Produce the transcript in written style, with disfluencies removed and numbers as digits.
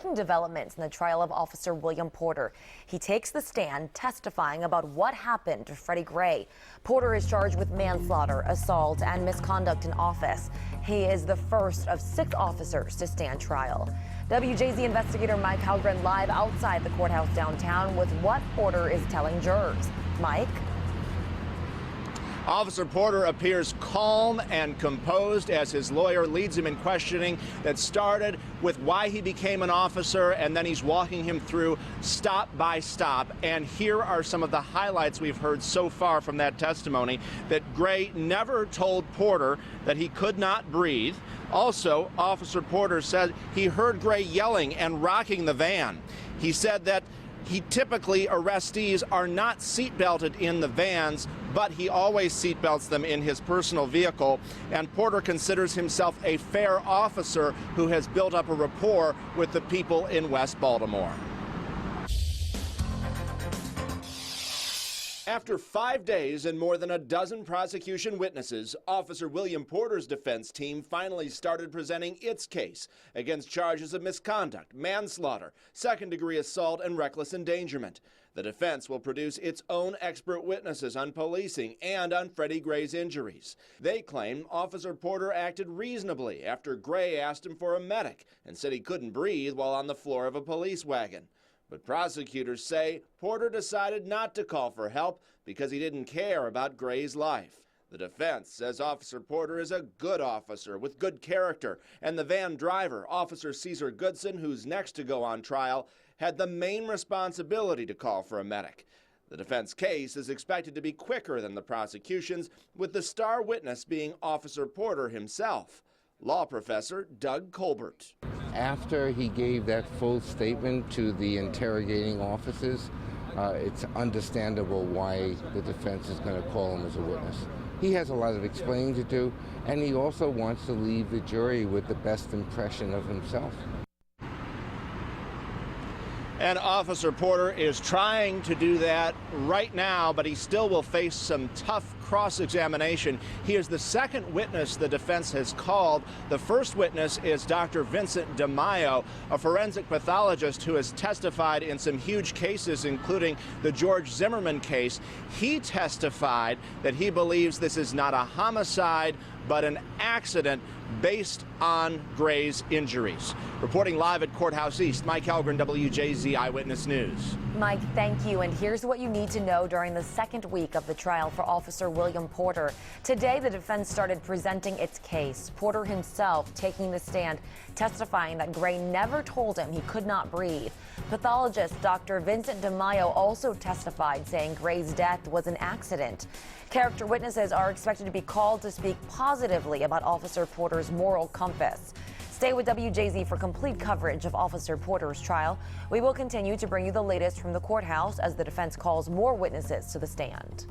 breaking developments in the trial of Officer William Porter. He takes the stand testifying about what happened to Freddie Gray. Porter is charged with manslaughter, assault, and misconduct in office. He is the first of 6 officers to stand trial. WJZ investigator Mike Halgren live outside the courthouse downtown with what Porter is telling jurors. Mike? Officer Porter appears calm and composed as his lawyer leads him in questioning that started with why he became an officer, and then he's walking him through stop by stop. And here are some of the highlights we've heard so far from that testimony: that Gray never told Porter that he could not breathe. Also, Officer Porter said he heard Gray yelling and rocking the van. He said that arrestees are not seatbelted in the vans, but he always seatbelts them in his personal vehicle. And Porter considers himself a fair officer who has built up a rapport with the people in West Baltimore. After 5 days and more than a dozen prosecution witnesses, Officer William Porter's defense team finally started presenting its case against charges of misconduct, manslaughter, second-degree assault, and reckless endangerment. The defense will produce its own expert witnesses on policing and on Freddie Gray's injuries. They claim Officer Porter acted reasonably after Gray asked him for a medic and said he couldn't breathe while on the floor of a police wagon. But prosecutors say Porter decided not to call for help because he didn't care about Gray's life. The defense says Officer Porter is a good officer with good character, and the van driver, Officer Caesar Goodson, who's next to go on trial, had the main responsibility to call for a medic. The defense case is expected to be quicker than the prosecution's, with the star witness being Officer Porter himself. Law professor Doug Colbert. After he gave that full statement to the interrogating officers, it's understandable why the defense is going to call him as a witness. He has a lot of explaining to do, and he also wants to leave the jury with the best impression of himself. And Officer Porter is trying to do that right now, but he still will face some tough cross-examination. He is the second witness the defense has called. The first witness is Dr. Vincent DeMaio, a forensic pathologist who has testified in some huge cases, including the George Zimmerman case. He testified that he believes this is not a homicide, but an accident based on Gray's injuries. Reporting live at Courthouse East, Mike Halgren, WJZ Eyewitness News. Mike, thank you. And here's what you need to know during the second week of the trial for Officer William Porter. Today, the defense started presenting its case. Porter himself taking the stand, testifying that Gray never told him he could not breathe. Pathologist Dr. Vincent DeMaio also testified, saying Gray's death was an accident. Character witnesses are expected to be called to speak positively about Officer Porter's moral compass. Stay with WJZ for complete coverage of Officer Porter's trial. We will continue to bring you the latest from the courthouse as the defense calls more witnesses to the stand.